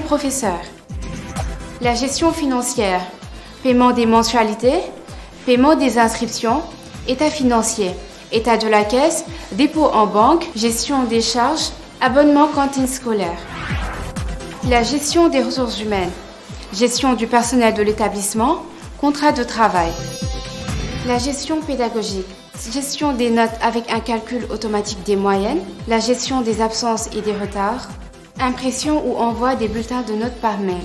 professeurs. La gestion financière, paiement des mensualités, paiement des inscriptions, état financier, état de la caisse, dépôt en banque, gestion des charges, abonnement cantine scolaire. La gestion des ressources humaines, gestion du personnel de l'établissement, contrat de travail. La gestion pédagogique, gestion des notes avec un calcul automatique des moyennes, la gestion des absences et des retards, impression ou envoi des bulletins de notes par mail.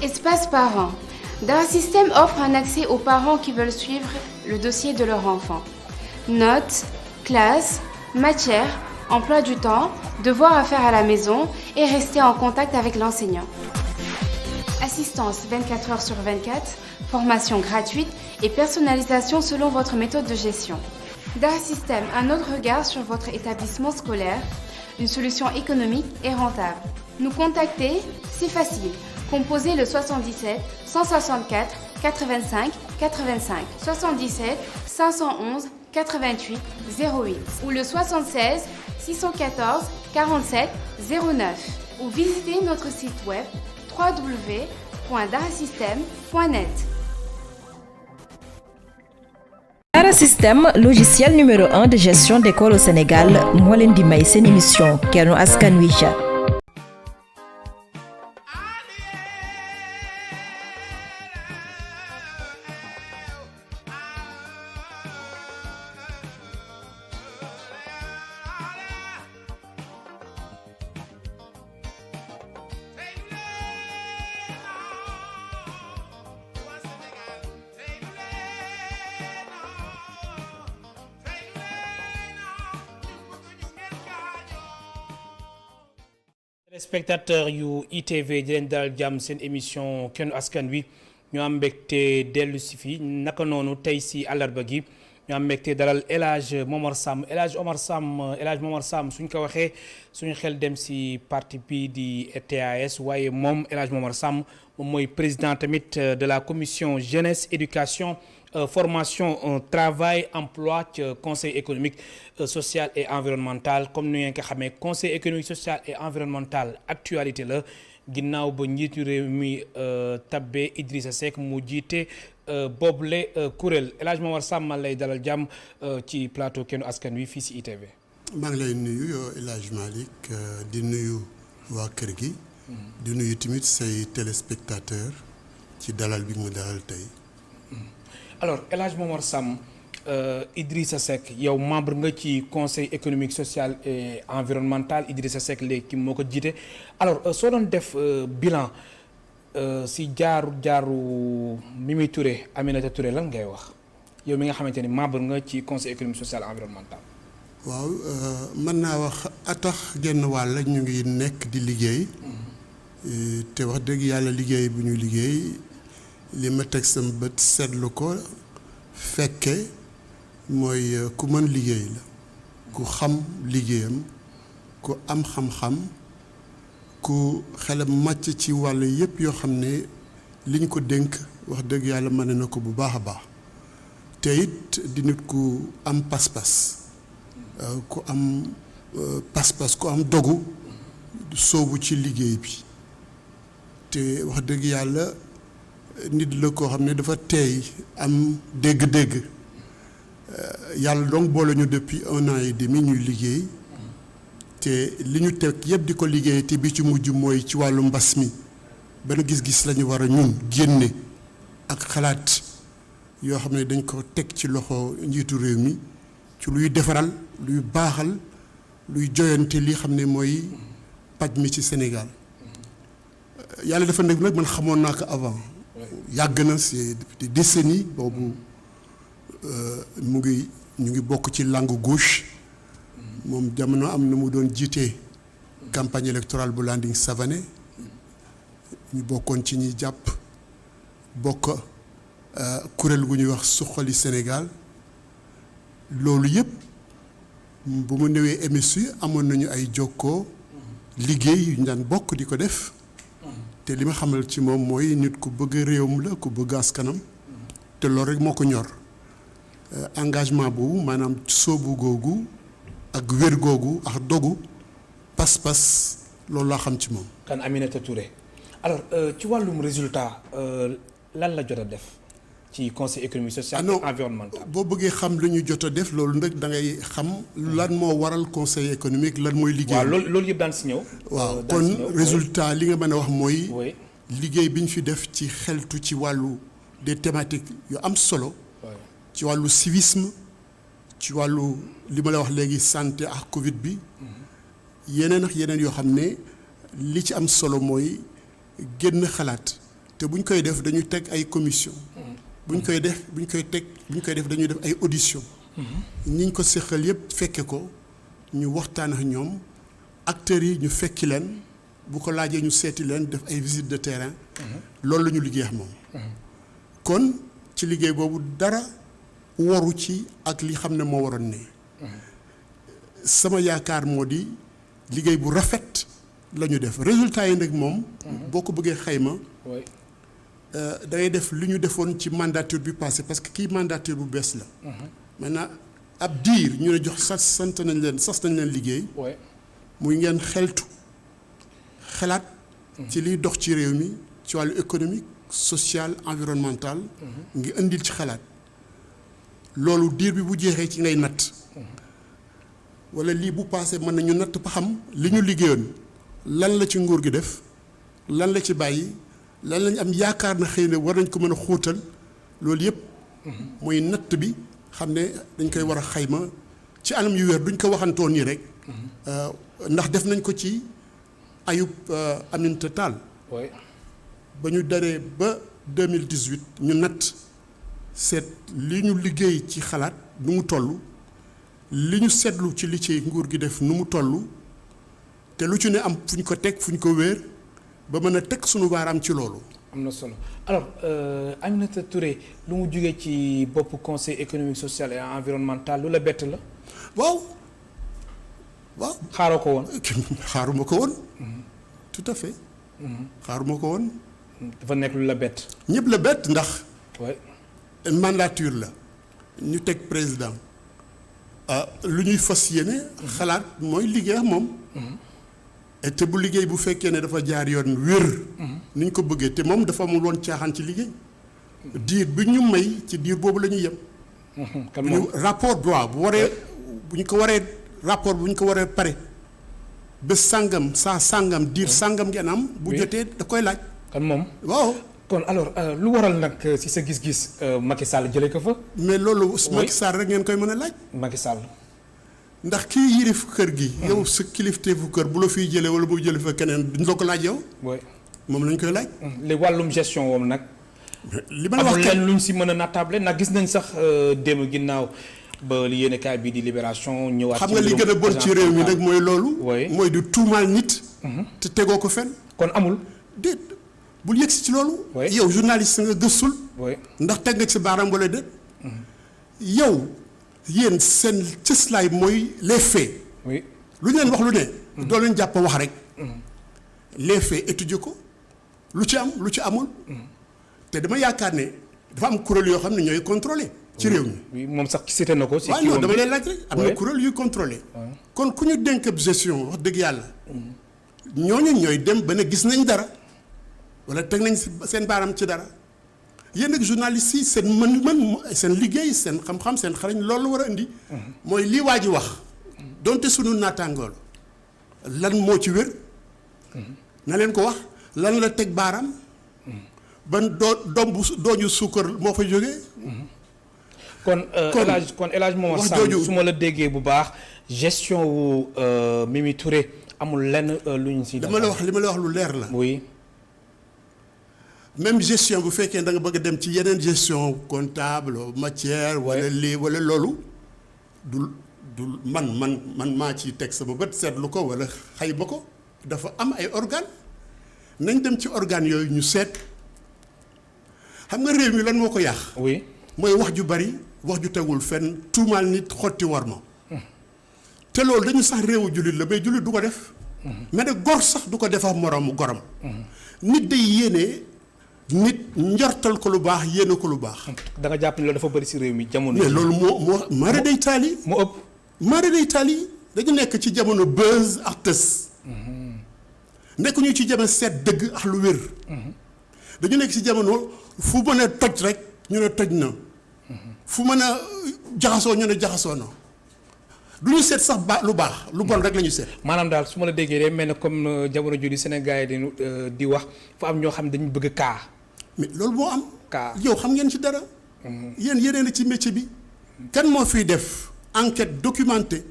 Espace parents. Dara System offre un accès aux parents qui veulent suivre le dossier de leur enfant. Notes, classes, matières, emploi du temps, devoirs à faire à la maison et rester en contact avec l'enseignant. Assistance 24 heures sur 24, formation gratuite et personnalisation selon votre méthode de gestion. Dara System, un autre regard sur votre établissement scolaire, une solution économique et rentable. Nous contacter, c'est facile. Composez le 77 164 85 85 77 511 88 08 ou le 76 614 47 09 ou visitez notre site web www.darasystem.net. Dara System, logiciel numéro 1 de gestion d'école au Sénégal, moo leen di may seen émission Kennu Askan Wi. Spectateur yu ITV di leen dalal jàmm seen émission Kennu Askan Wi ñu am mbégte dellu si fii naka noonu tey si àllarba gi ñu am mbégte dalal El Hadj Momar Samb El Hadj Momar Samb suñ ko waxee suñu xel dem si parti bi di TAS waaye moom El Hadj Momar Samb moom mooy président tamit de la commission jeunesse éducation formation travail emploi conseil économique social et environnemental comme ni ngeen ko xamee conseil économique social et environnemental actualité la ginnaaw ba njiitu réew mi tabbee Idrissa Seck mu jiite boobule kuréel El Hadj Momar Samb lay dalal jàmm ci plateau Kennu Askan Wi fii si ITV. maa ngi lay nuyu yow El Hadj Malick di nuyu waa kër gi. di nuyu tamit say téléspectateurs ci dalal bi mu dalal tey. alors El Hadj Momar Samb Idrissa Seck yow membre nga ci conseil économique social et environnemental Idrissa Seck léegi moo ko jiite alors soo doon def bilan si jaaru Mimi Touré Aminata Touré lan ngay wax yow mi nga xamante ni membre nga ci conseil économique social et environnemental. waaw mën naa wax atax genn wàll ñu ngi nekk di liggéey. te wax dëgg yàlla liggéey bu ñu liggéey li ma teg sama bët seetlu ko fekke mooy ku mën liggéey la ku xam liggéeyam ku am xam-xam ku xelam màcc ci wàll yépp yoo xam ne liñ ko dénk wax dëgg yàlla mën na ko bu baax a baax te it di nit ku am pas-pas ku am pas-pas ku am dogu soobu ci liggéey bi te wax dëgg yàlla nit la koo xam ne dafa teey am dégg-dégg yàlla donc boole ñu depuis 1 an et demi ñuy liggéey te li ñu teg yëpp di ko liggéey te bi ci mujj mooy ci wàllu mbas mi benn gis-gis la ñu war a ñun génne ak xalaat yoo xam ne dañ ko teg ci loxo njiitu réew mi ci luy defaral luy baaxal luy joyante li xam ne mooy paj mi ci Sénégal yàlla dafa nekk nag man xamoon naa ko avant yàgg na c'est des décennies boobu ñu ngi bokk ci langue gauche moom jamono am na mu doon jiite campagne électorale bu Landing Savané ñu bokkoon ci ñi jàpp bokk kuréel gu ñuy wax suqali Sénégal loolu yëpp bu mu newee MSU amoon nañu ay jokkoo liggéey yu ñu daan bokk di ko def te li ma xamal ci moom mooy nit ku bëgg réewam la ku bëgg askanam te loolu rek moo ko ñor engagement boobu maanaam soobu googu ak wér googu ak dogu pas-pas loolu laa xam ci moom. kan Aminata Touré alors ci wàllum résultat lan la jot a def ci conseil économique social et environnemental. boo bëggee xam lu ñu jot a def loolu nag da ngay xam lan moo waral conseil économique lan mooy liggéey. waaw loolu yëpp daan si ñëw. waaw kon résultat li nga mën a wax mooy. liggéey bi ñu fi def ci xeltu ci wàllu des thématiques yu am solo. ci wàllu civisme ci wàllu li ma la wax léegi santé ak Covid bi. yeneen ak yeneen yoo xam ne li ci am solo mooy génn xalaat te bu ñu koy def dañu teg ay commission bu ñu koy def dañuy def ay audition ñi ñu ko séqal yëpp fekke ko ñu waxtaan ak ñoom acteurs yi ñu fekki leen bu ko laajee ñu seeti leen def ay visite de terrain loolu la ñu liggéey ak moom kon ci liggéey boobu dara waru ci ak li xam ne moo waroon ne sama yaakaar moo di liggéey bu rafet la ñu def résultat yi nag moom boo ko bëggee xayma da ngay def li ñu defoon ci mandature bi passé parce que kii mandature bu bees la maintenant ab diir ñu ne jox sas nañ leen liggéey muy ngeen xeltu xalaat ci liy dox ci réew mi ci wàllu économique social environnemental ngi indil ci xalaat loolu diir bi bu jeexee ci ngay natt wala lii bu passé mën nañu natt ba xam li ñu liggéeyoon lan la ci nguur gi def lan la ci bàyyi lan lañ am yaakaar na xëy na war nañ ko mën a xóotal loolu yëpp mooy natt bi xam ne dañ koy war a xayma ci anam yu wér duñ ko waxantoon nii rek ndax def nañ ko ci ayub Aminata Tall ba ñu daree ba 2018 ñu natt seet li ñu liggéey ci xalaat nu mu toll li ñu seetlu ci li ci nguur gi def nu mu toll te lu ci ne am fu ñu ko teg fu ñu ko wéer ba mën a teg sunu baaraam ci loolu. am na solo alors Aminata Touré lu mu jógee ci bopp conseil économique social et environnemental lu la bett la. waaw. xaaroo ko woon. xaaruma ko woon. tout à fait. xaaruma ko woon. dafa nekk lu la bett. ñëpp la bett ndax. oui. mandature la ñu teg président lu ñuy fas yéene. xalaat mooy liggéey ak moom. te bu liggéey bu fekkee ne dafa jaar yoon wér. ni ñu ko bëggee te moom dafa amul woon caaxaan ci liggéey. diir bi ñu may ci diir boobu la ñuy yem. kan moom rapport droit bu ñu ko waree pare bés sàngam saa sàngam diir sàngam ngeen am. bu jotee da koy laaj. kan moom waaw. kon alors lu waral nag ci sa gis-gis Macky Sall jëlee ko fa. mais loolu Macky Sall rek ngeen koy mën a laaj. Macky Sall. ndax kii yilif kër gi. yow sa kilifteefu kër bu la fiy jëlee wala bu jëlee fa keneen duñ la ko laaj yow. moom lañ koy laaj. li wàllum gestion woom nag. li ma la wax amul leen luñ si mën a nattable ndax gis nañ sax démb ginnaaw ba li yéene kaay bii di Libération ñëwaat. xam nga li gën a bon ci réew mi nag mooy loolu. mooy du tuumaal nit. te tegoo ko fenn. kon amul. déet bul yëgsi ci loolu. yow journaliste nga gëstul. ndax teg nga ci baaraam wala déet. yow yéen seen cëslaay mooy les faits. lu ñu leen wax lu ne. doo leen jàpp wax rek. les faits étudier ko lu ci am lu ci amul. te dama yaakaar ne dafa am kuréel yoo xam ne ñooy contrôler ci réew mi. oui moom sax cité na ko. si waaw non dama leen laaj rek am na kuréel yuy contrôler. kon ku ñu dénk gestion wax dëgg yàlla. ñooñu ñooy dem ba ne gis nañ dara wala teg nañ seen baaram ci dara yéen ak journalistes yi seen mën seen liggéey seen xam-xam seen xarañ loolu la war a indi. mooy lii waa ji wax. donte sunu naataangool lan moo ci wér. na leen ko wax lan la teg baaraam. ban dooñu suukar moo fa jógee. kon El Hadj Momar Samb su ma la déggee bu baax gestion wu Mimi Touré amul lenn lu ñu si. li ma la wax lu leer la. oui. même gestion bu fekkee da nga bëgg a dem ci yeneen gestion comptable matière. wala lii wala loolu. du man maa ci teg sama bët seetlu ko wala xayma ko dafa am ay organes nañ dem ci organes yooyu ñu seet. xam nga réew mi lan moo ko yàq. oui mooy wax ju bari wax ju tegul fenn tuumaal nit xotti war ma. te loolu dañu sax réewu jullit la mais jullit du ko def. mais nag gor sax du ko def ak moroomu goram. nit day yéene nit njortal ko lu baax yéene ko lu baax. da nga jàpp ne loolu dafa bari ci réew mi jamono. mais loolu moo mara day taal yi. moo ëpp. mara day taal yi dañu nekk ci jamono buzz ak tës. nekkuñu ci jamono seet dëgg ak lu wér. dañu nekk ci jamono fu mën a toj rek ñu ne toj na. fu mën a jaxasoo ñu ne jaxasoo na. du ñu seet sax lu baax lu bon rek la ñu seet. maanaam daal su ma la déggee day mel ne comme jamono jii Sénégal yi di wax fu am ñoo xam dañu bëgg kaa. mais loolu moo am. kaa yow xam ngeen ci dara. yéen yeneen a ci métier bi. kan moo fiy def enquête documentée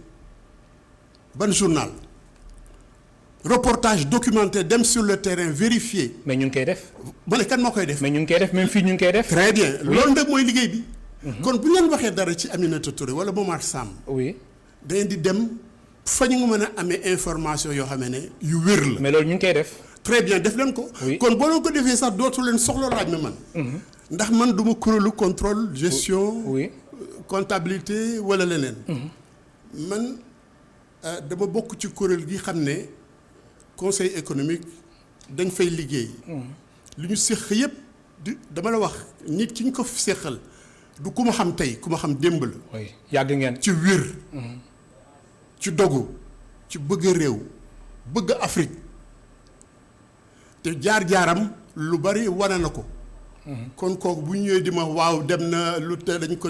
ban journal reportage documenté dem sur le terrain vérifié. mais ñu ngi koy def. ma ne kan moo koy def. mais ñu ngi koy def même fii ñu ngi koy def. très bien loolu nag mooy liggéey bi. kon bu ñu leen waxee dara ci Aminata Touré wala Momar Samb. oui. da ngeen di dem fa ñu mën a amee information yoo xam ne yu wér la. mais loolu ñu ngi koy def. très bien def leen ko. kon boo leen ko defee sax dootu leen soxla laaj ma man. ndax man du ma kuréelu contrôle gestion. comptabilité wala leneen. man dama bokk ci kuréel gi xam ne conseil économique dañ fay liggéey. li ñu séq yëpp dama la wax nit ki ñu ko séqal du ku ma xam tey ku ma xam démb la. oui yàgg ngeen. ci wér. ci dogu ci bëgg réew bëgg Afrique te jaar-jaaram lu bari wane na ko. kon kooku bu ñëwee di ma waaw dem na lu te dañ ko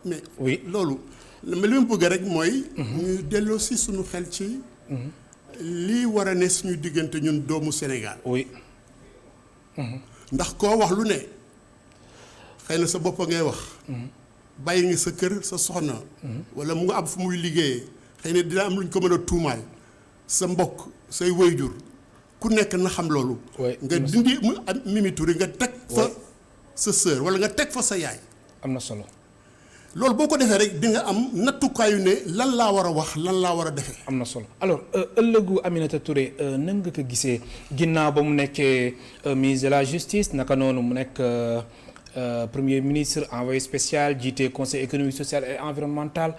mais. oui loolu li ma bëgg rek mooy. ñu delloo si suñu xel ci. lii war a ne suñu diggante ñun doomu Sénégal. oui. ndax koo wax lu ne xëy na sa bopp ngay wax. bàyyi nga sa kër sa soxna. wala mu nga am fu muy liggéeyee xëy na dina am lu ñu ko mën a tuumaal sa mbokk say waajur ku nekk na xam loolu. nga dindi mu am Mimi Touré nga teg fa sa sœur wala nga teg fa sa yaay. am na solo. loolu boo ko defee rek di nga am nattukaayu ne lan laa war a wax lan laa war a defee. am na solo alors ëllëgu Aminata Touré nan nga ko gisee ginnaaw ba mu nekkee ministre de la justice naka noonu mu nekk premier ministre envoyé spécial jiite conseil économique social et environnemental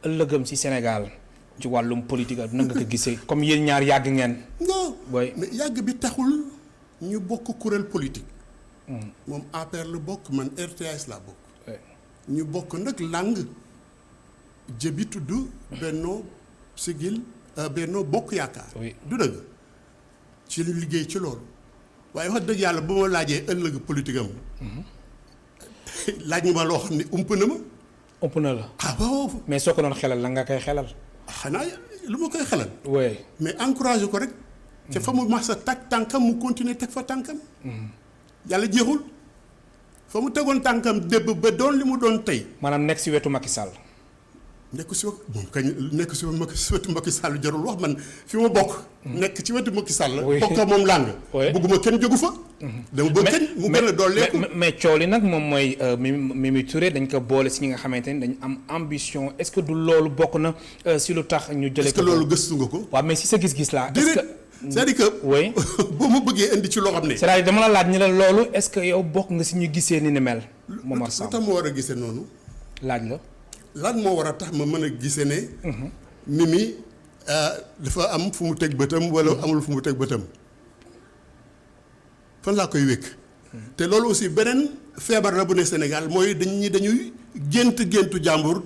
ëllëgam ci Sénégal ci wàllum politique ak nan nga ko gisee comme yéen ñaar yàgg ngeen. non mais yàgg bi taxul ñu bokk kuréel politique. moom APR la bokk man RTS laa bokk. ñu bokk nag langue jëbi tudd Benno Siggil Benno Bokk Yaakaar. du dëgg ci li liggéey ci loolu waaye wax dëgg yàlla bu ma laajee ëllëg politique am. laaj nga ma loo xam ne ump na ma. ump na la. ah waaw. mais soo ko doon xelal la nga koy xelal. xanaa lu ma koy xelal. oui. mais encouragé ko rek. te fa mu mas a teg tànkam mu continuer teg fa tànkam. yàlla jeexul. fa mu tegoon tànkam débb ba doon li mu doon tey. maanaam nekk ci wetu Macky Sall. nekk ci moom kañ nekk ci wetu Macky Sall jarul wax man fi ma bokk. nekk ci wetu Macky Sall. bokk moom làng. bëgguma kenn jógu fa. dama bëgg kenn mu gën a dooleeku. mais coow li nag moom mooy Mimi Touré dañ ko boole ci ñi nga xamante ni dañ am ambition est-ce que du loolu bokk na ci lu tax ñu jëlee ko. est-ce que loolu gëstu nga ko. waaw mais ci sa gis-gis laa. est-ce que c'est-à-dire que. oui. boo ma bëggee indi ci loo xam ne. c'est-à-dire dama la laaj ni la loolu est-ce que yow bokk nga ci ñu gisee ni mel. Momar Samb lu tax moo war a gisee noonu. laaj la. lan moo war a tax ma mën a gisee ne. Mimi dafa am fu mu teg bëtam wala amul fu mu teg bëtam. fan laa koy wékk. te loolu aussi beneen feebar la bu ne Sénégal mooy dañuy géntu jàmbur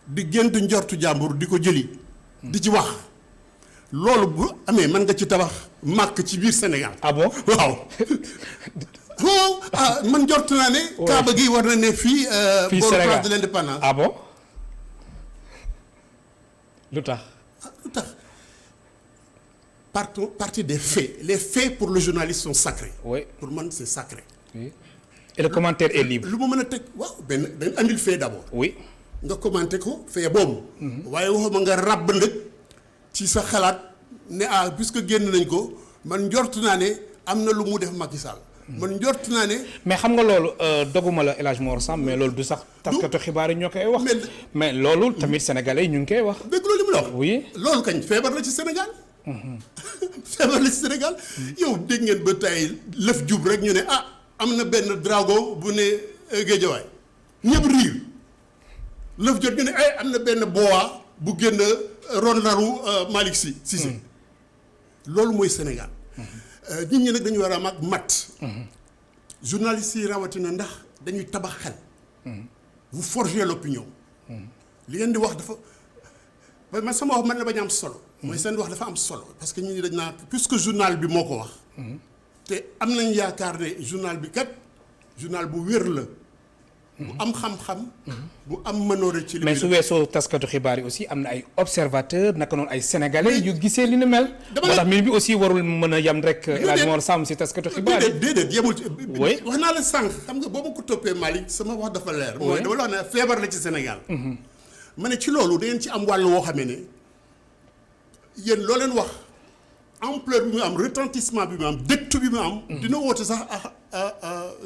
di gént njortu jàmbur di ko jëli. di ci wax. loolu bu amee mën nga ci tabax màkk ci biir Sénégal. ah bon waaw. waaw man njort naa ne. Kaaba gi war na ne fii. fii booru Sénégal place de l'indépendance. ah bon lu tax. lu tax partie des faits les faits pour le journaliste sont sacrés. oui pour man c'est sacré. oui et le commentaire est libre. lu ma mën a teg waaw benn andil fait d'abord. oui. nga commenté ko fait boobu. waaye waxuma nga ràbb ndëg ci sa xalaat ne puisque génn nañ ko man njort naa ne am na lu mu def Macky Sall. man njort naa ne. mais xam nga loolu doguma la El Hadj Mor Samb mais loolu du sax. taskatu xibaar yi ñoo koy wax. mais loolu tamit sénégalais yi ñu ngi koy wax. dégg loolu li mu la wax. oui loolu kañ feebar la ci Sénégal. feebar la ci Sénégal. yow dégg ngeen ba tey lëf jub rek ñu ne am na benn drago bu ne Géejawaay ñëpp riir lëf jot ñu ne am na benn boa bu génn ron laru Malick Sy Cissé. loolu mooy Sénégal. nit ñi nag dañu war a am ak mat. journalistes yi rawatina ndax dañuy tabax xel. vous forgez l'opinion. li ngeen di wax dafa parce que man sama wax man la bañ am solo. mooy seen wax dafa am solo parce que ñu ni dañ naa puisque journal bi moo ko wax. te am nañ yaakaar ne journal bi kat journal bu wér la. bu am xam-xam. bu am mënoore ci li mais su weesoo taskatu xibaar yi aussi am na ay observateurs naka noonu ay sénégalais yu gisee li ni mel. moo tax mbir bi aussi warul mën a yem rek. El Hadj Mor Samb si taskatu xibaar yi déedéet yemul ci. wax naa la sànq xam nga boo ma ko toppee Malick sama wax dafa leer. mooy dama la wax ne feebar la ci Sénégal. ma ne ci loolu da ngeen ci am wàll woo xamee ne yéen loo leen wax ampleur bi mu am retentissement bi mu am dëktu bi mu am. dina woote sax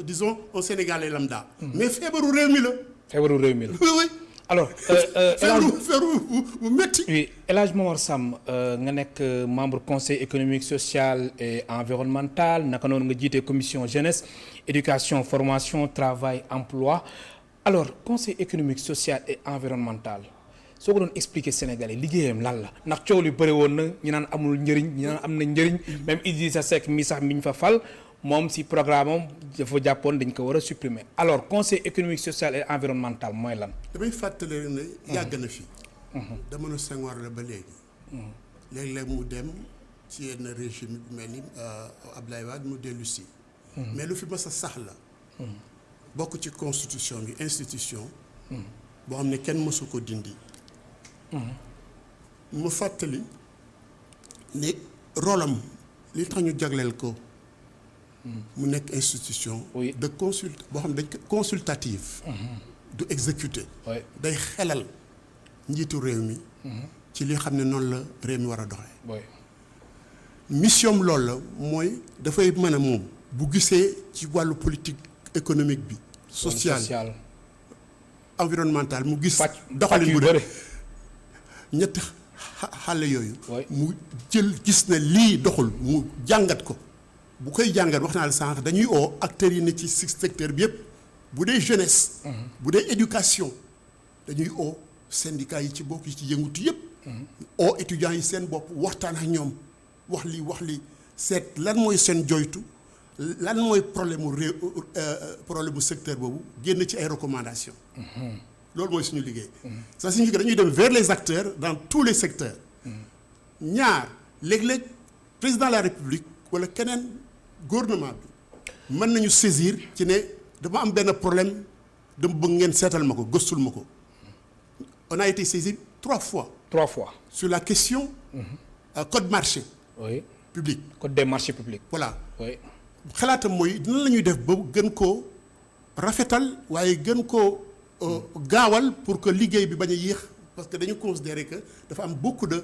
disons au Sénégalais lambda. mais feebaru réew mi la. feebaru réew mi la oui oui. alors. feebaru bu métti. oui El Hadj Momar Samb nga nekk membre conseil économique social et environnemental naka noonu nga jiite commission jeunesse éducation formation travail emploi alors conseil économique social et environnemental soo ko doon expliquer Sénégalais liggéeyam lan la ndax coow li bëri woon na ñu naan amul njëriñ ñu naan am na njëriñ même Idrissa Seck mi sax mi ñu fa fal moom si programme am dafa jàppoon dañ ko war a supprimer alors conseil économique social et environnemental mooy lan. damay fàttali ne yàgg na fi. jamono Senghor la ba léegi. léeg-léeg mu dem ci yenn régime bu mel ni Abdoulaye Wade mu dellu si. mais lu fi mës a sax la. bokk ci constitution bi institution. boo xam ne kenn mësu ko dindi. mu fàttali ne rolam li tax ñu jagleel ko. mu nekk institution. de boo xam ne dañ ko consultative. du exécuter. day xelal njiitu réew mi. ci li xam ne noonu la réew mi war a doxee. mission loolu la mooy dafay mën a moom bu gisee ci wàllu politique économique bi. social environnemental mu gis. doxalin bu dee ñetti xale yooyu. mu jël gis na lii doxul mu jàngat ko. bu koy jàngat wax naa la sànq dañuy oo acteurs yi ne ci secteur bi yëpp bu dee jeunesse. bu dee éducation dañuy oo syndicats yi ci bokk yi ci yëngutu yëpp. oo étudiants yi seen bopp waxtaan ak ñoom wax li seet lan mooy seen joytu lan mooy problème mu réew problème mu secteur boobu génn ci ay recommandations. loolu mooy suñu liggéey. ça signifie que dañuy dem vers les acteurs dans tous les secteurs. ñaar léeg-léeg président de la République wala keneen. gouvernement bi mën nañu saisir ci ne dama am benn problème dama bëgg ngeen seetal ma ko gëstul ma ko on a été saisi 3 fois. sur la question. code marché. public. code des marchés publics. voilà. xalaatam mooy nan la ñuy def ba gën koo rafetal waaye gën koo gaawal pour que liggéey bi bañ a yéex parce que dañu considérer que dafa am beaucoup de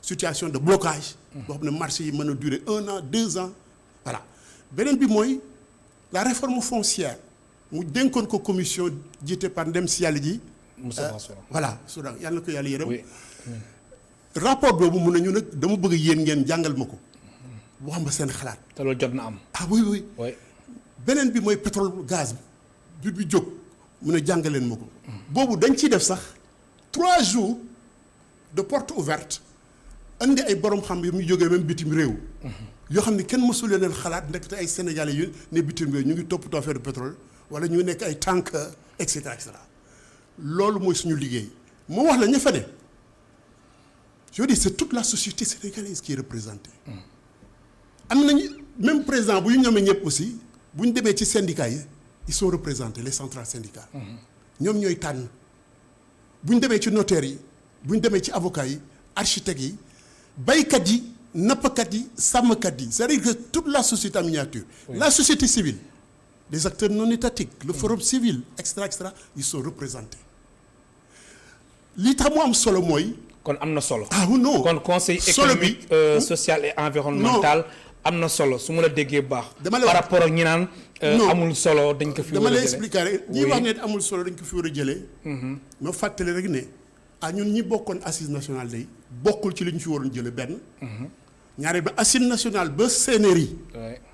situations de blocage. boo xam ne marché yi mën a durer 1 an 2 ans. voilà beneen bi mooy la réforme foncière mu dénkoon ko commission jiite par ndem si yàlla ji. voilà Soudan yàlla na ko yàlla yërëm. rapport boobu mun nañu nag dama bëgg yéen ngeen jàngal ma ko. wax ma seen xalaat. te loolu jot na am. oui. beneen bi mooy pétrole gaz bi jóg mun a jàngaleen ma ko. boobu dañ ciy def sax 3 jours de porte ouverte andi ay borom xam yu muy jógee même bitim réew. yoo xam ne kenn mësul leen xalaat ndaxte ay sénégalais yu ne bitim réew ñu ngi toppatoo affaire de pétrole wala ñu nekk ay tanker et cetera loolu mooy suñu liggéey moo wax la ña fa ne je veux dire c'est toute la société sénégalaise qui est représentée. am nañu même président bu ñu ñoomee ñëpp aussi bu ñu demee ci syndicats yi ils sont représentés les centrales syndicales. ñoom ñooy tànn bu ñu demee ci notaires yi bu ñu demee ci avocats yi architectes yi baykat yi. nappkat yi sàmmkat yi c'est-à-dire que toute la société en miniature. La société civile les acteurs non étatiques le forum civil extra ils sont représentés li tax mu am solo mooy. kon am na solo. non kon conseil économique social et environnemental am na solo su ma la déggee baax. par rapport ak ñi naan. amul solo dañ ko fi war a jëlee dama lay expliquer rek ñi wax ne amul solo dañ ko fi war a jëlee. ma fàttali rek ne ñun ñi bokkoon assise nationale day bokkul ci li ñu fi waroon jëlee benn. ñaareel ba assise nationale ba CNRI.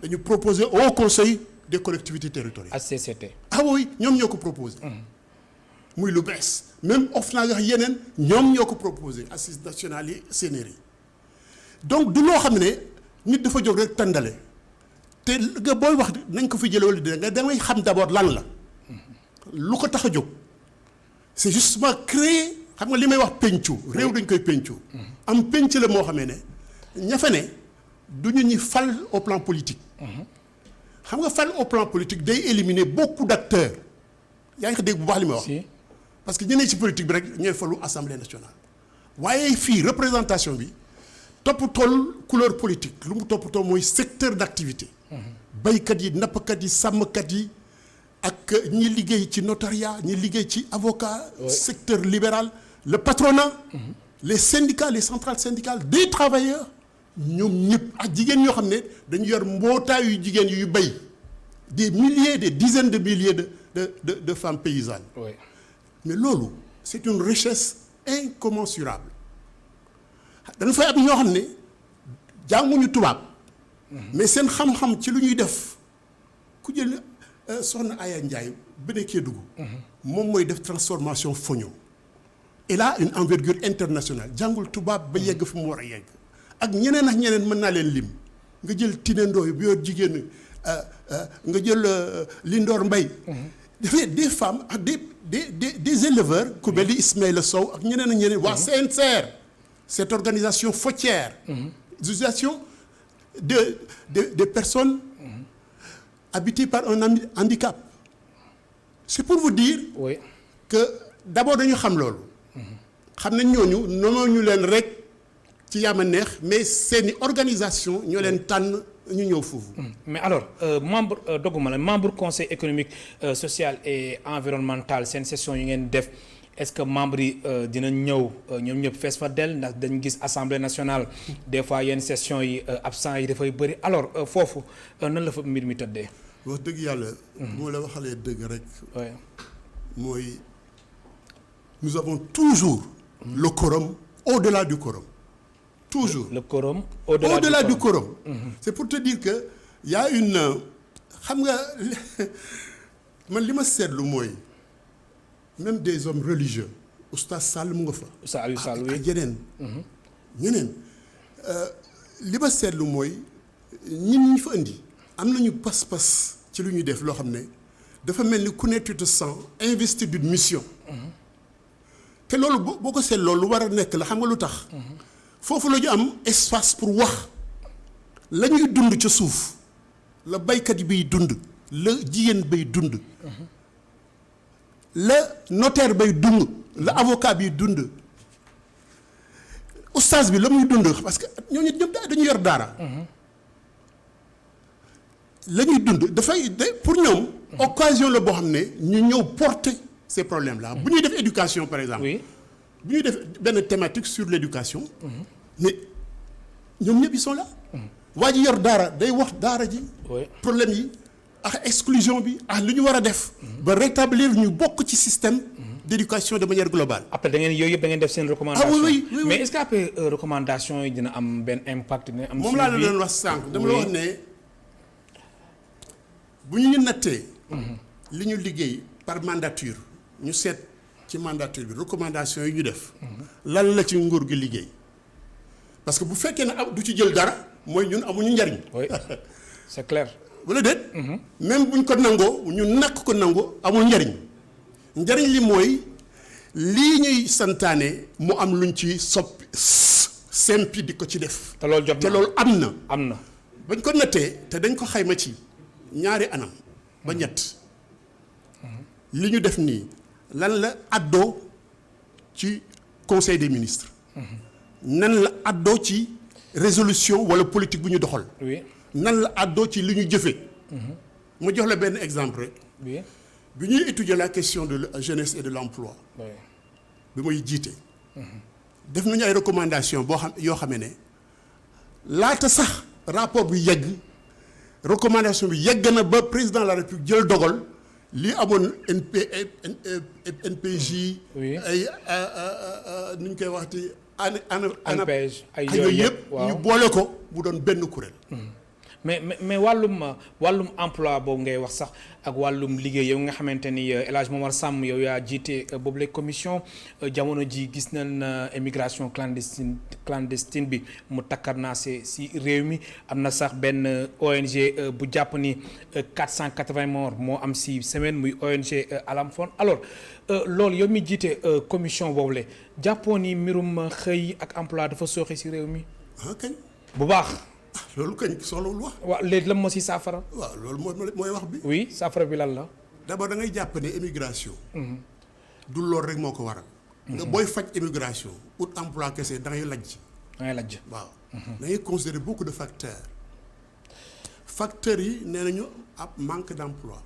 dañu proposer au conseil des collectivités territoriales. HCCT. oui ñoom ñoo ko proposé. muy lu bees même OFNAC nga yeneen ñoom ñoo ko proposé assise nationale yi CNRI donc du loo xam ne nit dafa jóg rek tàndale te nga booy wax nañ ko fi jëlee wala dina nga damay xam d'abord lan la. lu ko tax a jóg c'est justement créer xam nga li may wax pencu réew dañ koy pencu. am penc la moo xamee ne ña fa ne du ñu ñi fal au plan politique. xam nga fal au plan politique day éliminer beaucoup d'acteurs yaa ngi ko dégg bu baax li may wax. parce que ñeneen ci politique bi rek ñooy falu assemblée nationale. waaye fii représentation bi toppatool couleur politique lu mu toppatoo mooy secteur d'activité. baykat yi nappkat yi sàmmkat yi ak ñi liggéey ci notariat ñi liggéey ci avocat. secteur libéral le patronat. les syndicats les centrales syndicales des travailleurs. ñoom ñëpp ak jigéen ñoo xam ne dañu yor mbootaayu jigéen yu bay des milliers des dizaines de milliers de femmes paysannes. Oui. mais loolu c'est une richesse incommensurable dañu fay am ñoo xam ne jànguñu tubaab. mais seen xam-xam ci lu ñuy def ku jël soxna Aya Ndiaye ba nekkee dugg. moom mooy def transformation foño. elle a une envergure internationale jàngul tubaab ba yegg fi mu war a yegg. ak ñeneen mën naa leen lim nga jël tinendooy bi yor jigéen nga jël Lindor Mbaye. dafay des femmes ak des éleveurs ku mel ni Ismaïla Sow ak ñeneen waa CNCR cette organisation fautière. association des personnes habitées par un handicap. c'est pour vous dire. oui. que d'abord dañu xam loolu. xam nañ ñooñu noonu ñu leen rek. ci yaama neex mais seeni organisation ñoo leen tànn ñu ñëw foofu. mais alors membre dogguma la membre conseil économique social et environnemental seen session yi ngeen def est-ce que membre yi dinañ ñëw ñoom ñëpp fees fa del ndax dañ gis assemblée nationale des fois yenn session yi absent yi dafay bëri alors foofu nan la fa mbir mi tëddee. wax dëgg yàlla. moo la waxalee dëgg rek. mooy nous avons toujours le quorum au-delà du quorum. toujours le quorum au-delà du quorum. c'est pour te dire que y a une xam nga man li ma seetlu mooy même des hommes religieux oustaz Sall mu nga fa. oustaz Aliou Sall oui ak ñeneen li ma seetlu mooy ñi fa indi am nañu pas-pas ci lu ñuy def loo xam ne dafa mel ni ku ne tu te sens investi d'une mission. te loolu boo ko seet loolu lu war a nekk la xam nga lu tax. foofu la ñu am espace pour wax la ñuy dund ca suuf la baykat yi bay dund la jigéen bay dund la notaire bay dund la avocat bi dund oustaz bi la muy dund parce que ñooñu ñëpp dañu yor daara la ñuy dund dafay pour ñoom occasion la boo xam ne ñu ñëw porter ces problèmes là bu ñuy def éducation par exemple. oui. bu ñuy def benn thématique sur l'éducation. mais ñoom ñëpp ils sont là. waa ji yor daara day wax daara ji. problème yi ak exclusion bi ak li ñu war a def. ba rétablir ñu bokk ci système d'éducation de manière globale. après da ngeen yooyu yëpp da ngeen def seen recommandation. ah oui mais est-ce que après recommandation yi dina am benn impact dina am. moom laa la doon wax sànq dama la wax ne bu ñu nattee. li ñu liggéey par mandature ñu seet. ci mandature bi recommandation yi ñu def. lan la ci nguur gi liggéey. parce que bu fekkee ne du ci jël dara mooy ñun amuñu njariñ. oui c'est clair. wala déet. même buñ ko nangoo ñu nakk ko nangoo amul njariñ. njariñ li mooy lii ñuy santaane mu am luñ ci soppi sempi di ko ci def. te loolu jot na te loolu am na. bañ ko nattee te dañ ko xayma ci ñaari anam ba ñett li ñu def nii. lan la addoo ci conseil des ministres. nan la addoo ci résolution wala politique bu ñu doxal. oui nan la addoo ci li ñu jëfee. ma jox la benn exemple rek. oui bi ñuy étudier la question de la jeunesse et de l'emploi. oui bi may jiite. def nañu ay recommandations yoo xam ne laata sax rapport bi yegg recommandation bi yegg na ba président de la République jël dogal. li amoon NPJ. oui ay nu ñu koy waxti ANPEJ ay yooyu yëpp ñu boole ko bu doon benn kuréel. mais wàllum emploi boobu ngay wax sax ak wàllum liggéey yow nga xamante ni El Hadj Momar Samb yow yaa jiite boobule commission jamono ji gis nañ immigration clandestine bi mu takkarnaase si réew mi am na sax benn ONG bu jàpp ni 480 morts moo am si semaine muy ONG Alam Fon alors loolu yow mi jiite commission boobule jàppoo ni mbirum xëy ak emploi dafa sooxe si réew mi. kañ. bu baax. loolu kañ soxlawul wax. waaw léegi lan moo si saafara. waaw loolu mooy wax bi. oui saafara bi lan la. d'abord da ngay jàpp ne immigration. du loolu rek moo ko waral. nga booy faj immigration ut emploi kese da ngay lajj. waaw. da ngay considérer beaucoup de facteurs. facteurs yi nee nañu ab manque d'emploi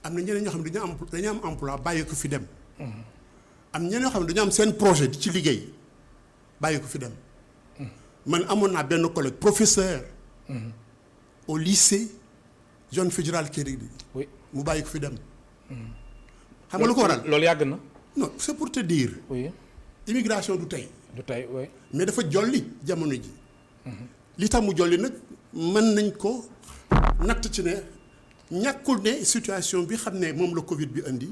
am na ñeneen ñoo xam ne dañu am emploi bàyyi ko fi dem. am ñeneen ñoo xam ne dañu am seen projet di ci liggéey bàyyi ko fi dem. man amoon naa benn collègue professeur. au lycée John Fitzgerald Kennedy. oui mu bàyyi ko fi dem. xam nga lu ko waral loolu yàgg na. non c'est pour te dire. oui. immigration du tey. oui. mais dafa jolli jamono ji. li tax mu jolli nag mën nañ ko natt ci ne ñàkkul ne situation bi xam ne moom la Covid bi indi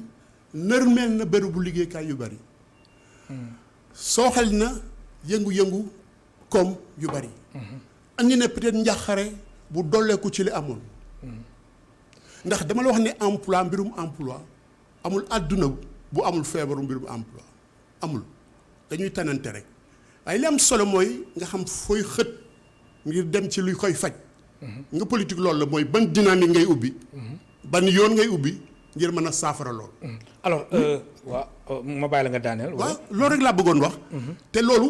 nërmeel na bërëbu liggéeykaay yu bari. sooxal na yëngu-yëngu comme yu bari. andi na peut-être njàqare bu dolleeku ci li amoon. ndax dama la wax ne mbirum emploi amul àdduna bu amul feebaru mbirum emploi amul dañuy tanante rek waaye li am solo mooy nga xam fooy xët ngir dem ci luy koy faj. nga politique loolu la mooy ban dynamique ngay ubbi. ban yoon ngay ubbi ngir mën a saafara lool. alors waaw ma bàyyi la nga daaneel. waaw loolu rek laa bëggoon wax. te loolu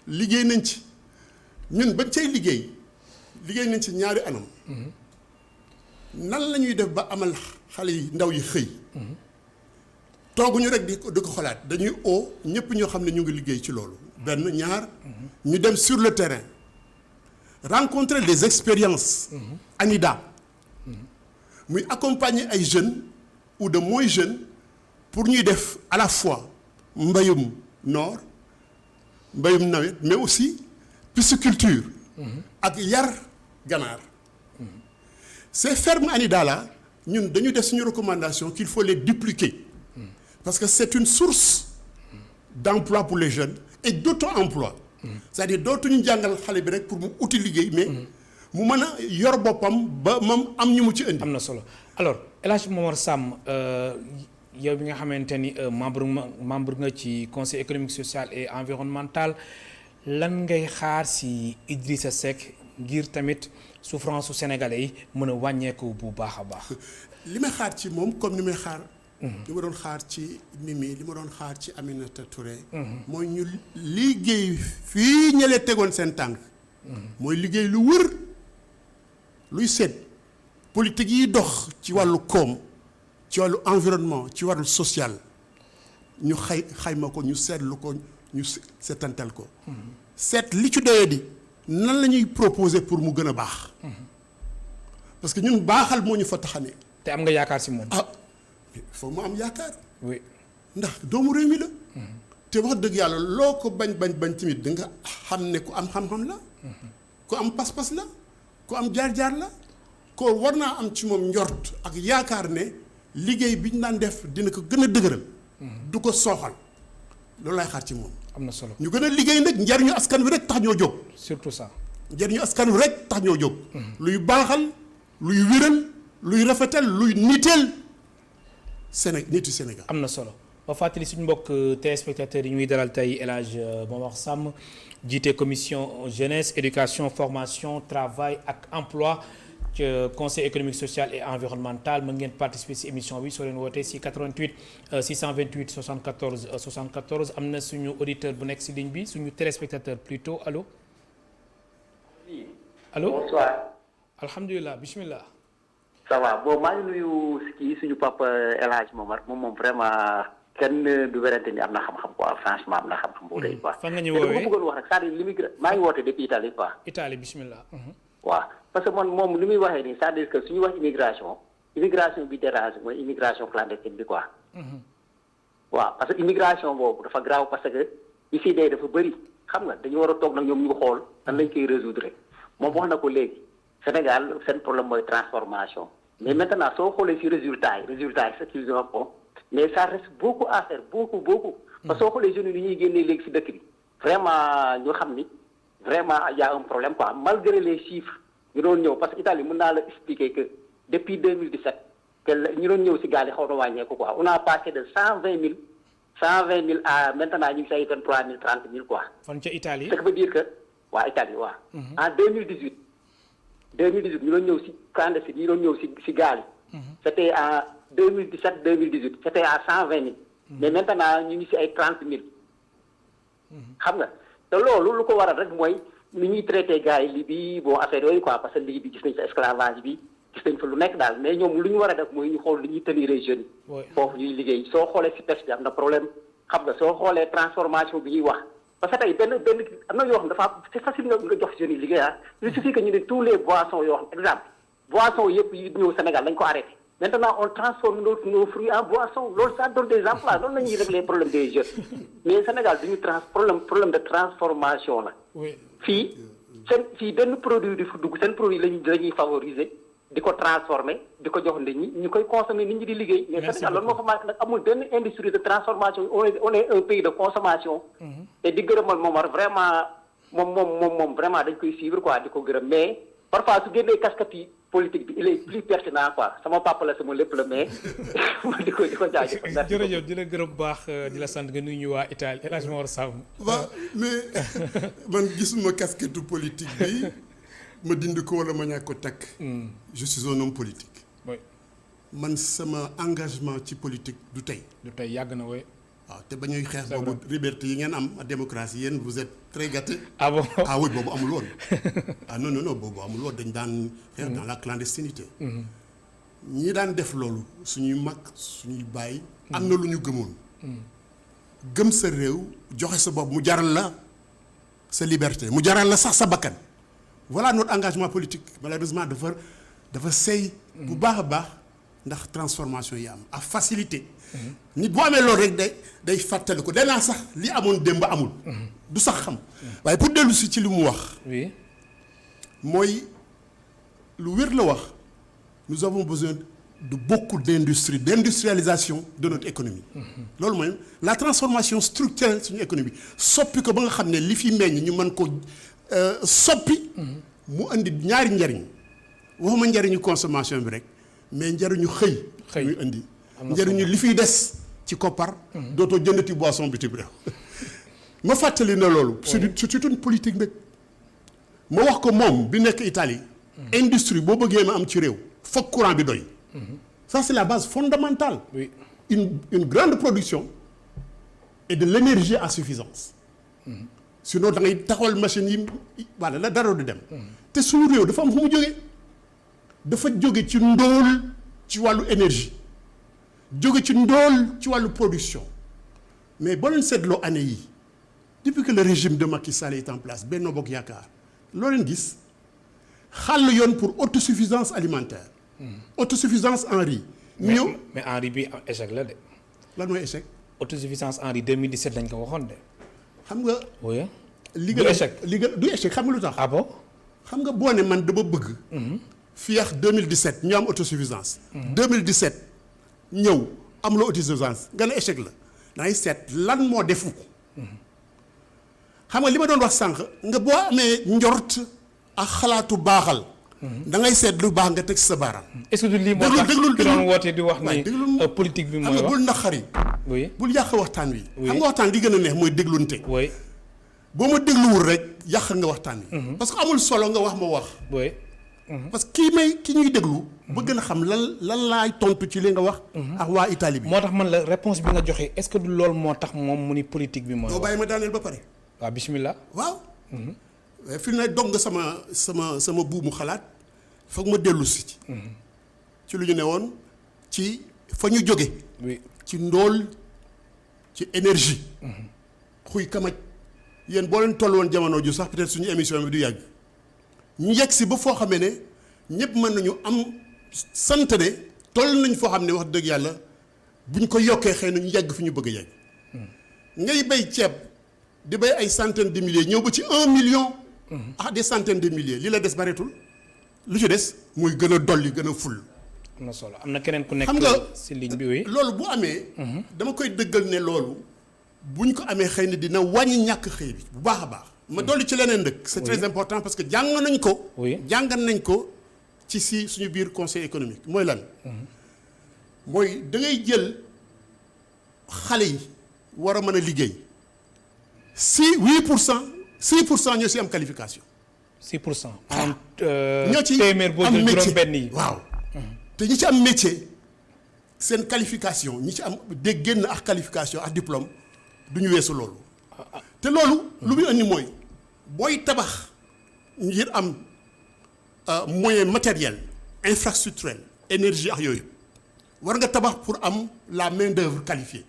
liggéey nañ ci ñun bañ cay liggéey nañ ci ñaari anam. nan la ñuy def ba amal xale yi ndaw yi xëy. tooguñu rek di ko xalaat dañuy ñëpp ñoo xam ne ñu ngi liggéey ci loolu. benn ñaar ñu dem sur le terrain rencontrer des expériences. ANIDA. muy accompagner ay jeunes ou de moins jeunes pour ñuy def à la fois mbayum noor mbayum nawet mais aussi pisciculture. ak yar ganaar. ces fermes ANIDA là ñun dañu def suñu recommandation qu'il faut les dupliquer. parce que c'est une source d'emploi pour les jeunes et d'auto-emploi. c'est-à-dire dootuñu jàngal xale bi rek pour mu uti liggéey mais mu mën a yor boppam ba moom am ñu mu ci indi. am na solo alors El Hadj Momar Samb yow bi nga xamante ni membre nga ci conseil économique social et environnemental lan ngay xaar ci Idrissa Seck ngir tamit souffrance su sénégalais yi mën a wàññeeku bu baax a baax. li may xaar ci moom comme ni may xaar. li ma doon xaar ci Mimi li ma doon xaar ci Aminata Touré. mooy ñu liggéey fii ñële tegoon seen tànk. mooy liggéey lu wër luy seet politique yi dox ci wàllu koom ci wàllu environnement ci wàllu social ñu xayma ko ñu seetlu ko ñu seetantal ko. seet li ci doyee di nan la ñuy proposer pour mu gën a baax. parce que ñun baaxal moo ñu fa taxane. te am nga yaakaar ci moom. foog mu am yaakaar. oui ndax doomu réew mi la. te wax dëgg yàlla loo ko bañ tamit da nga xam ne ku am xam-xam la. ku am pas-pas la. ku am jaar-jaar la. ko war naa am ci moom njort ak yaakaar ne liggéey bi ñu daan def dina ko gën a dëgëral. du ko sooxal loolu lay xaar ci moom. am na solo ñu gën a liggéey nag njariñu askan wi rek tax ñoo jóg. surtout ça. njariñu askan wi rek tax ñoo jóg. luy baaxal luy wéral luy rafetal luy niteel. nitu Sénégal. am na solo ba fàttali suñu mbokk téléspectateurs yi ñuy dalal tey El Hadj Momar Samb jiite commission jeunesse éducation formation travail ak emploi ci conseil économique social et environnemental mën ngeen participer ci émission bi soo leen wootee ci 88 628 74 74 am na suñu auditeur bu nekk ci ligne bi suñu téléspectateur plutôt allo. allo bonsoir. alhamdulilah bismillah. ça va bon maa ngi nuyu kii suñu papa El Hadj Momar moom vraiment kenn du werante ni am na xam-xam quoi franchement am na xam-xam boo dee quoi. fan nga ñu woowee te bëggoon wax rek c'est-à-dire l'immigré maa ngi woote depuis Italie quoi. Italie bismillah. waaw parce que moom li muy waxee nii c'est-à-dire que suñu wax immigration bi dérange mooy immigration clandestine bi quoi. waaw parce que immigration boobu dafa grave parce que ici day dafa bëri xam nga dañu war a toog nag ñoom ñu xool nan lañ koy résoudre moom wax na ko léegi Sénégal seen problème mooy transformation mais maintenant soo xoolee ci résultats yi ce qu'ils ont fait mais ça reste beaucoup à faire beaucoup parce que soo xoolee jeunes yi ñuy génnee léegi ci dëkk bi vraiment ñu xam ni vraiment y a un problème quoi malgré les chiffres ñu doon ñëw parce que Italie mën naa la expliquer que depuis 2017 que ñu doon ñëw ci gaal yi xaw na wàññeeku quoi on a passé de 120 000 à maintenant ñu ngi say 23 000 30 000 quoi. fan ca Italie. ce qui veut dire que waa Italie waaw. En 2018 ñu doon ñëw ci clandestin ñu doon ñëw ci gaal yi. C'était en 2017 c'était à 120 000. mais maintenant ñu ngi ci ay 30 000. xam nga te loolu lu ko waral rek mooy ni ñuy traité gars yi Libye bon affaire yooyu quoi parce que Libye bi gis nañ fa esclavage bi gis nañ fa lu nekk daal mais ñoom lu ñu war a def mooy ñu xool li ñuy tenir jeunes yi. foofu ñuy liggéey soo xoolee ci pêche bi am na problème xam nga soo xoolee transformation bi ñuy wax parce que tey benn am na yoo xam dafa c'est facile nga jox jeunes yi liggéey ah. il suffit que ñu ne tous les boissons yoo xam exemple boissons yëpp yi ñëw Sénégal dañ ko arrêté. Maintenant, on transforme nos fruits en boissons. Ça donne des emplois. Là, on règle les problèmes des jeunes. Mais au Sénégal, il y a un problème de transformation. Là. Oui. Si un produit c'est un produit qui est favorisé, de transformer, de consommer, de liguer. Mais au Sénégal, on a une industrie de transformation. On est un pays de consommation. Et du vraiment, vraiment, de suivre quoi, mais parfois, si vous avez des casquettes politique bi il est plus pertinent quoi sama papa la sama lépp la mais di ko jaajëfal. jërëjëf di la gërëm bu baax di la sant nga nuyu ñu waa Italie El Hadj Mor Samb. waaw mais man gisuma casquette politique bi ma dindi ko wala ma ñàkk ko takk. Je suis un homme politique. oui. man sama engagement ci politique du tey. yàgg na woy. waaw te ba ñuy xeex boobu liberté yi ngeen am démocratie yéen vous êtes très gâtés. ah bon ah oui boobu amul woon ah non boobu amul woon dañ daan xeex dans la clandestinité. ñi daan def loolu suñuy mag suñuy bàyyi. am na lu ñu gëmoon. gëm sa réew joxe sa bopp mu jaral la sa liberté mu jaral la sax sa bakkan voilà notre engagement politique malheureusement dafa sey. bu baax a baax ndax transformation yi am à facilité. nit boo amee loolu rek day fàttali ko danaa sax li amoon démb amul. du sax xam. waaye pour dellu si ci li mu wax. oui. mooy lu wér la wax nous avons besoin de beaucoup d'industrialisation de notre économie. loolu mooy la transformation structurelle suñu économie soppi ko ba nga xam ne li fi meññ ñu mën ko soppi. mu indi ñaari njariñ waxuma njariñu consommation bi rek mais njariñu xëy. muy indi. njëriñu li fiy des ci koppar. dootoo jëndati boisson bitim réew. ma fàttali na loolu. c'est une politique nag. ma wax ko moom bi nekk Italie. industrie boo bëggee ma am ci réew. foog courant bi doy. ça c'est la base fondamentale. oui. une grande production et de l'énergie à suffisance. sinon da ngay taxawal machine yi wala la dara du dem. te suñu réew dafa am fu mu jógee. dafa jóge ci ndóol ci wàllu énergie. jóge ci ndóol ci wàllu production mais boo leen seetloo année yi depuis que le régime de Macky Sall est en place Benno Bokk Yaakaar loo leen gis xàll yoon pour autosuffisance alimentaire. autosuffisance en riz. mais en riz bi échec la de. lan mooy échec. autosuffisance en riz 2017 lañ ko waxoon de. xam nga. oui. li du échec du échec xam nga lu tax. ah bon. xam nga boo ne man dama bëgg. fii ak 2017 ñu am autosuffisance. 2017. ñëw am la autosuffisance nga ne échec la dangay seet lan moo defu ko xam nga li ma doon wax sànq nga boo amee njort ak xalaatu baaxal. da ngay seet lu baax nga teg sa baaraam. est-ce que du lii moo tax ki doon woote di wax ni politique bi mooy wax xam nga bul naqari. oui bul yàq waxtaan wi. xam nga waxtaan li gën a neex mooy déglunte. oui. boo ma dégluwul rek yàq nga waxtaan wi. parce que amul solo nga wax ma wax. oui. parce que ki ñuy déglu. bëgg na xam lan laay tontu ci li nga wax. ak waa Italie bi. moo tax man la réponse bi nga joxe est-ce que du loolu moo tax moom mu ni politique bi mooy. doo bàyyi ma daaneel ba pare. waaw bismillah. waaw. fi mu ne dog nga sama buumu xalaat foog ma dellu si ci lu ñu ne woon ci fa ñu jóge. oui ci ndóol ci énergie. xuy kamaj yéen boo leen toll woon jamono ju sax peut-être suñu émission bi du yàgg. ñu yegg si ba foo xamee ne ñëpp mën nañu am sant ne toll nañ foo xam ne wax dëgg yàlla buñ ko yokkee xëy na ñu yegg fi ñu bëgg a yegg. ngay bay ceeb di bay ay centaines de milliers ñëw ba ci 1 million. des centaines de milliers li la des bareetul lu ci des muy gën a dolli gën a ful. am na solo am na keneen ku nekk. xam nga si ligne bi oui. loolu bu amee. dama koy dëggal ne loolu bu ñu ko amee xëy na dina wàññi ñàkk xëy bi bu baax a baax. ma dolli ci leneen dëkk. c'est très important parce que jàng nañ ko. jàngat nañ ko ci si suñu biir conseil économique mooy lan. mooy da ngay jël xale yi war a mën a liggéey 6% ñoo si am qualification. 6%. ñoo ci téeméer boo jël juróom-benn yi waaw. te ñi ci am métier seen qualification ñi ci am dégg génn ak qualification ak diplôme du ñu weesu loolu. te loolu lu muy andi mooy booy tabax ngir am moyen matériel infrastructurel énergie ak yooyu war nga tabax pour am la main d'œuvre qualifiée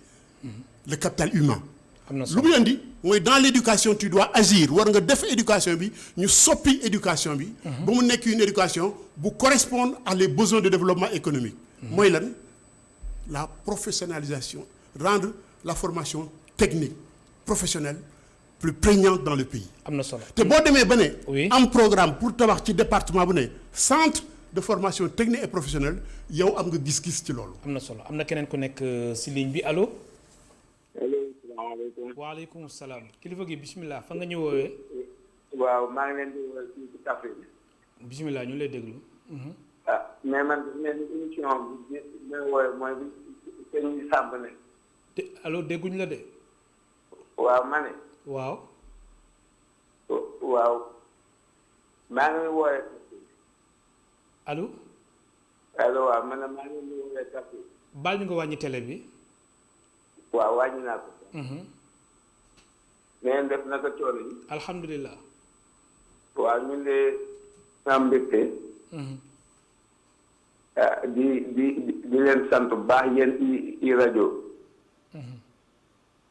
le capital humain. lu muy andi mooy dans l'éducation tu dois agir war nga def éducation bi ñu soppi éducation bi. ba mu nekk une éducation bu correspondre à les besoins de développement économique. mooy lan la professionnalisation rendre la formation technique professionnelle plus prégnante dans le pays. am na solo te boo demee ba ne. am programme pour tabax ci département bu ne centre de formation technique et professionnelle yow am nga gis-gis ci loolu. am na solo am na keneen ku nekk si ligne bi allo. salaamaaleykum. waaleykum salaam kilifa gi bisimilah fa nga ñu woowee. waaw maa ngi leen di woowee fii ci Kaffrine. bisimilah ñu lay déglu. mais man dafa mel ni émission bi may woowee mooy bi sëñ Samb ne. allo dégguñ la de. waaw ma ne. waaw. waaw maa ngi woowee. allo. allo waaw man maa ngi leen di woowee Kaffrine. baal ñu nga wàññi télé bi. waaw wàññi naa ko. mais def naka coono yi. alhamdulilah. waaw ñu ngi lay am mbégte. di leen sant bu baax yéen i rajo.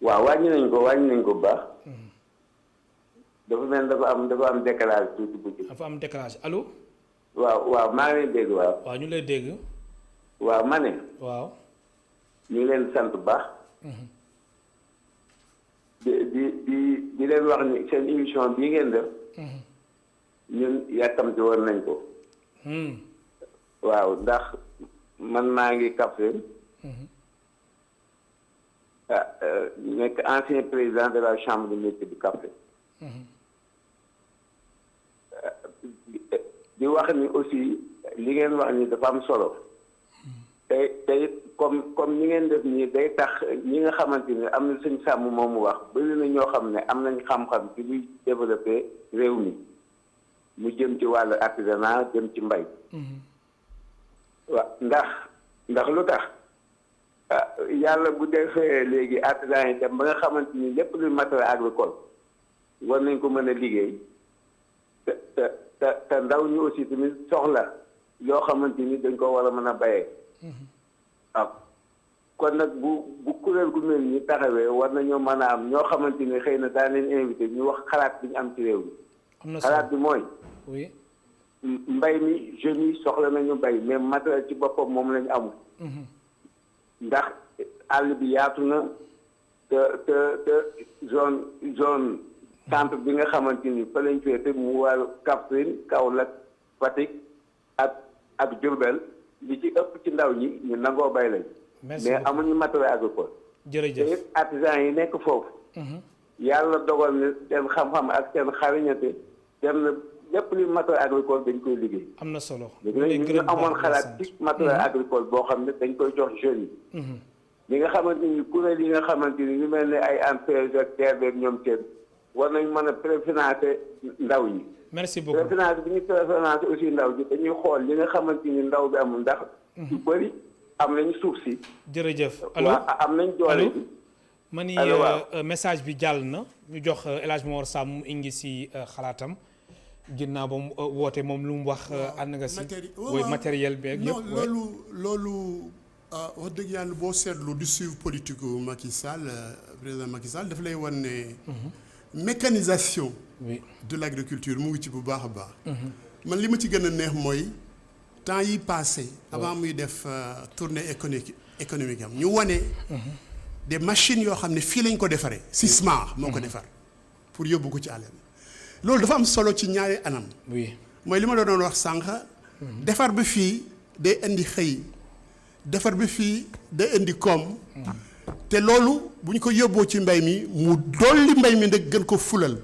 waaw wàññi nañ ko bu baax. dafa mel dafa am décalage tuuti bu ci. dafa am décalage allo. waaw maa ngi lay dégg waaw. waaw ñu lay dégg. waaw ma ne. waaw. ñu ngi leen sant bu baax. di leen wax ni seen émission bii ngeen def. ñun yàkkamti woon nañ ko. waaw ndax man maa ngi Kaffrine. nekk ancien président de la chambre de métiers du Kaffrine. di wax ni aussi li ngeen wax ni dafa am solo. tey comme ñi ngeen def nii day tax ñi nga xamante ni am na suñ sàmm moomu wax bëri na ñoo xam ne am nañ xam-xam ci luy développé réew mi mu jëm ci wàllu artisanat jëm ci mbay. waaw ndax lu tax yàlla bu defee léegi artisan yi dem ba nga xamante ni lépp luy matériel agricole war nañ ko mën a liggéey te ndaw ñu aussi tamit soxla yoo xamante ni dañ ko war a mën a bayee. waaw kon nag bu kuréel gu mel ni taxawee war nañoo mën a am ñoo xamante ni xëy na daan leen invité ñu wax xalaat bi ñu am ci réew mi. xalaat bi mooy. oui. mbay mi jeunes yi soxla nañu mbay mais matériel ci boppam moom lañu amul. ndax àll bi yaatu na te zone centre bi nga xamante ni fa lañ féete mu wàllu Kaffrine Kaolack Fatick ak Diourbel. li ci ëpp ci ndaw ñi ñu nangoo bay lañ. mais amuñu matériel agricole. jërëjëf te it artisan yi nekk foofu. yàlla dogal ne seen xam-xam ak seen xariñate dem na lépp li matériel agricole dañ koy liggéey. am na solo léegi nag ñu amoon xalaat ci matériel agricole boo xam ne dañ koy jox jeunes yi. li nga xamante ni kuréel yi nga xamante ni ñu mel ne ay entreprises ak TER ñoom seen war nañ mën a préfinancer ndaw ñi. merci beaucoup préfinance bi ñu préfinance aussi ndaw ji dañuy xool li nga xamante ni ndaw bi amul ndax. yu bëri am nañu suuf si. jërëjëf allo am nañ doole bi. ma ni message bi jàll na ñu jox El Hadj Mor Sam mu indi si xalaatam ginnaaw ba mu woote moom lu mu wax. ànd nga si matériel beeg yëpp. non loolu wax dëgg yàlla boo seetlu du suivre politique Macky Sall président Macky Sall daf lay wan ne. mécanisation. oui de l'agriculture mu ngi ci bu baax a baax. man li ma ci gën a neex mooy temps yi passé avant muy def tournée économique am ñu wane. des machines yoo xam ne fii lañ ko defaree. Sismar moo ko defar pour yóbbu ko ci àll bi loolu dafa am solo ci ñaari anam. oui mooy li ma la doon wax sànq defar bi fii day indi xëy defar bi fii day indi koom te loolu bu ñu ko yóbboo ci mbay mi mu dolli mbay mi nag gën ko fulal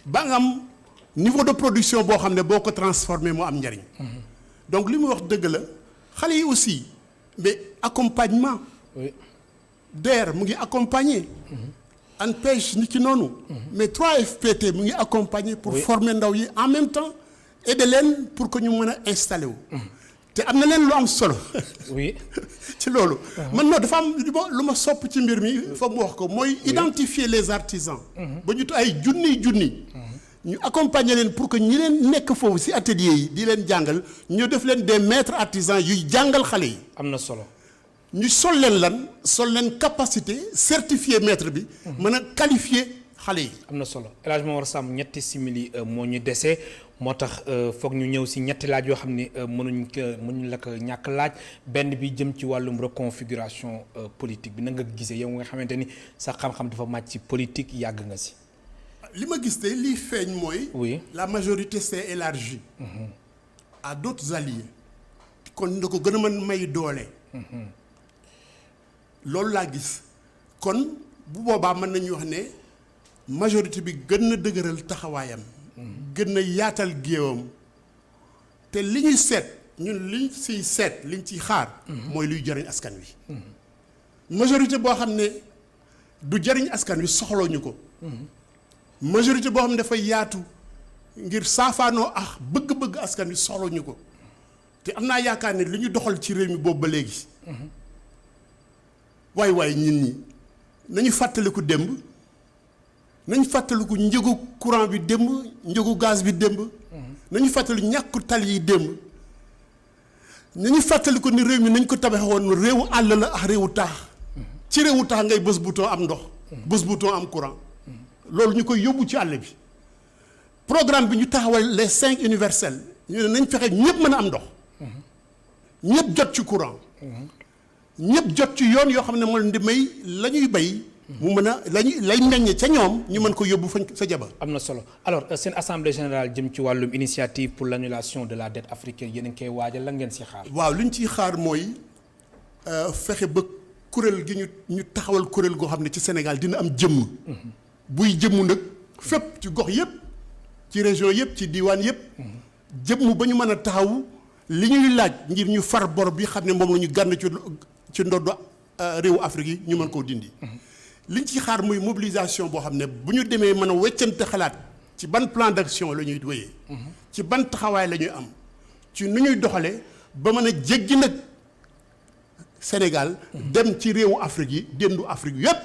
ba nga am niveau de production boo xam ne boo ko transformé mu am njariñ donc li mu wax dëgg la xale yi aussi mais accompagnement DER mu ngi accompagner ANPEJ ni ci noonu mais 3FPT mu ngi accompagner pour former ndaw yi en même temps aider leen pour que ñu mën a installer wu te am na leen lu am solo oui ci loolu man noo dafa am lu ma sopp ci mbir mi foog mu wax ko mooy identifier les artisans ba ñu ay junni ñu accompagner leen pour que ñi leen nekk foofu ci atelier yi di leen jàngal ñu def leen des maîtres artisans yuy jàngal xale yi am na solo ñu sol leen capacité certifié maître bi mën a qualifier xale yi am na solo El Hadj Momar Samb ñetti simili moo ñu dese moo tax foog ñu ñëw si ñetti laaj yoo xam ne mënuñ la ko ñàkk laaj benn bi jëm ci wàllum reconfiguration politique bi na nga gisee yow nga xamante ni sa xam-xam dafa màcc ci politique yàgg nga si. li ma gis te lii feeñ mooy. oui la majorité s'est élargie. à d'autres alliés. kon na ko gën a mën may doole. loolu laa gis kon bu boobaa mën nañu wax ne majorité bi gën na dëgëral taxawaayam. gën na yaatal géewam te li ñuy seet ñun liñ siy seet liñ ciy xaar. mooy luy jëriñ askan wi. majorité boo xam ne du jëriñ askan wi soxloo ñu ko. majorité boo xam ne dafay yaatu ngir saafaanoo ak bëgg-bëgg askan wi soxloo ñu ko te am naa yaakaar ne li ñu doxal ci réew mi boobu ba léegi. waay ñin ñi nañu fàttaliku démb. nañu fàttaliku njëgu courant bi démb njëgu gaz bi démb. nañu fàttaliku ñàkku tali yi démb. nañu fàttaliku ni réew mi nañ ko tabaxe woon réewu àll la ak réewu taax. ci réewu taax ngay bës bouton am ndox. bës bouton am courant. loolu ñu koy yóbbu ci àll bi. programme bi ñu taxawal les 5 universels ñu ne nañ fexe ñëpp mën a am ndox. ñëpp jot ci courant. ñëpp jot ci yoon yoo xam ne moo leen di may la ñuy bay. mu mën a lay meññ ca ñoom ñu mën ko yóbbu fañ sa jaba. am na solo alors seen assemblée générale jëm ci wàllum initiative pour l'annulation de la dette africaine yéen a ngi koy waajal la ngeen si xaar. waaw li ñu ciy xaar mooy fexe ba kuréel gi ñu taxawal kuréel goo xam ne ci Sénégal dina am jëmm. buy jëmm nag fépp ci gox yëpp ci région yëpp ci diwaan yëpp. jëmm ba ñu mën a taxaw li ñuy laaj ngir ñu far bor bi xam ne moom la ñu gànn ci ndoddu réewu Afrique yi ñu mën koo dindi. liñ ci xaar muy mobilisation boo xam ne bu ñu demee mën a weccante xalaat ci ban plan d'action la ñuy wéyee. ci ban taxawaay la ñuy am ci nu ñuy doxalee ba mën a jéggi nag Sénégal. dem ci réewu Afrique yi déndu Afrique yépp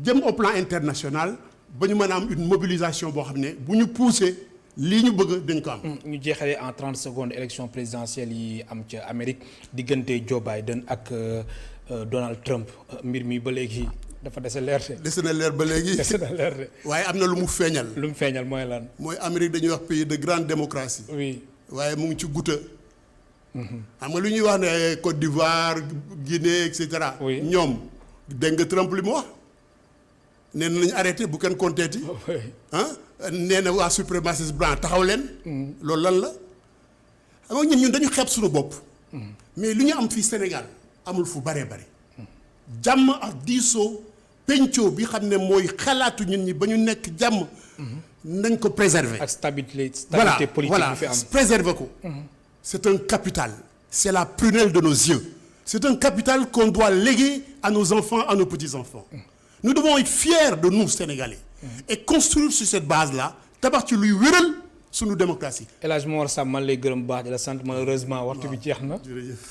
jëm au plan international ba ñu mën a am une mobilisation boo xam ne bu ñu poussé lii ñu bëgg dañ ko am. ñu jeexalee en 30 secondes élection présidentielle yi am ca Amérique diggante Joe Biden ak Donald Trump mbir mi ba léegi. dafa dese leer de. dese na leer ba léegi. dese na leer de. waaye am na lu mu feeñal. lu mu feeñal mooy lan. mooy Amérique dañuy wax pays de grande démocratie. oui waaye mu ngi ci guta. xam nga lu ñuy wax ne Côte d'Ivoire Guinée et cetera. oui ñoom dégg nga Trump li mu wax. nee na nañu arrêté bu kenn compteeti. ah nee na waa suprémaciste blanc taxaw leen. loolu lan la. xam nga ñun dañu xeeb suñu bopp. mais lu ñu am fii Sénégal amul fu baree bare. jàmm ak diisoo. pencoo bi xam ne mooy xalaatu ñun ñi ba ñu nekk jàmm. nañ ko préserver. ak stabilité politique bi fi am préserver ko. c'est un capital. c'est la prunelle de nos yeux. c'est un capital qu'on doit léguer à nos enfants, à nos petits-enfants. Nous devons être fiers de nous, Sénégalais. Et construire sur cette base-là tabax ci luy wéral sunu démocratie. El Hadj Momar Samb man lay gërëm baax di la sant malheureusement waxtu bi jeex na.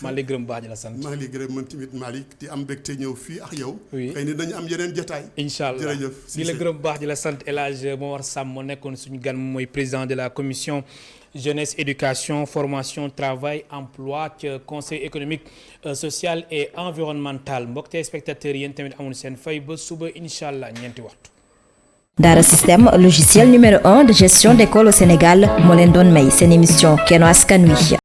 man lay gërëm baax di la sant. maa ngi lay gërëm man tamit Malick di am mbégte ñëw fii ak yow. oui xëy na dañu am yeneen jotaay. incha allah jërëjëf di la gërëm baax di la sant El Hadj Momar Samb moo nekkoon suñu gan mooy président de la commission jeunesse éducation formation travail emploi ca conseil économique social et environnemental mbokk téléspectateurs yéen tamit amul seen fay ba suba incha allah ñeenti waxtu. Dara Système logiciel numéro 1 de gestion d'école au Sénégal moo leen doon may seen émission Kenno Askan Wi.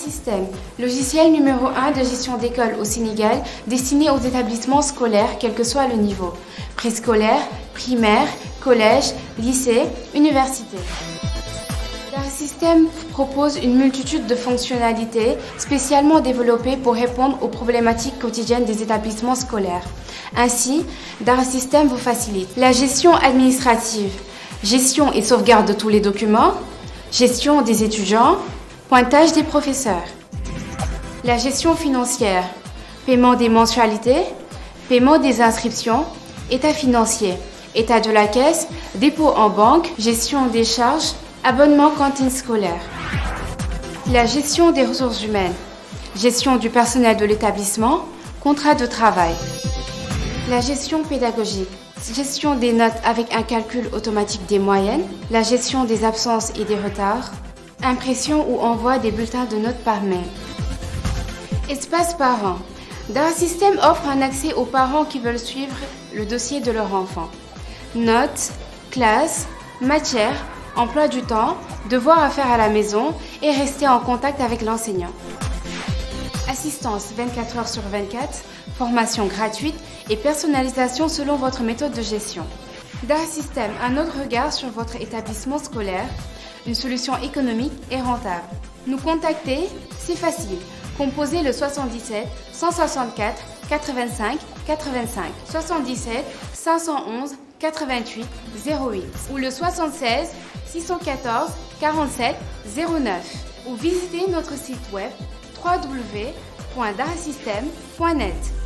System, logiciel numéro 1 de gestion d'école au Sénégal, destiné aux établissements scolaires, quel que soit le niveau. Préscolaire, primaire, collège, lycée, université. Dara System propose une multitude de fonctionnalités spécialement développées pour répondre aux problématiques quotidiennes des établissements scolaires. Ainsi, Dara System vous facilite la gestion administrative, gestion et sauvegarde de tous les documents, gestion des étudiants, pointage des professeurs. La gestion financière, paiement des mensualités, paiement des inscriptions, état financier, état de la caisse, dépôt en banque, gestion des charges, abonnement cantine scolaire. La gestion des ressources humaines, gestion du personnel de l'établissement, contrat de travail. La gestion pédagogique, gestion des notes avec un calcul automatique des moyennes, la gestion des absences et des retards, impression ou envoi des bulletins de notes par mail. Espace parents. Dara System offre un accès aux parents qui veulent suivre le dossier de leur enfant. Notes, classes, matières, emploi du temps, devoirs à faire à la maison et rester en contact avec l'enseignant. Assistance 24 heures sur 24, formation gratuite et personnalisation selon votre méthode de gestion. Dara System, un autre regard sur votre établissement scolaire, une solution économique et rentable. Nous contacter, c'est facile. Composez le 77 164 85 85 77 511 88 08 ou le 76 614 47 09 ou visitez notre site web www.darasystem.net.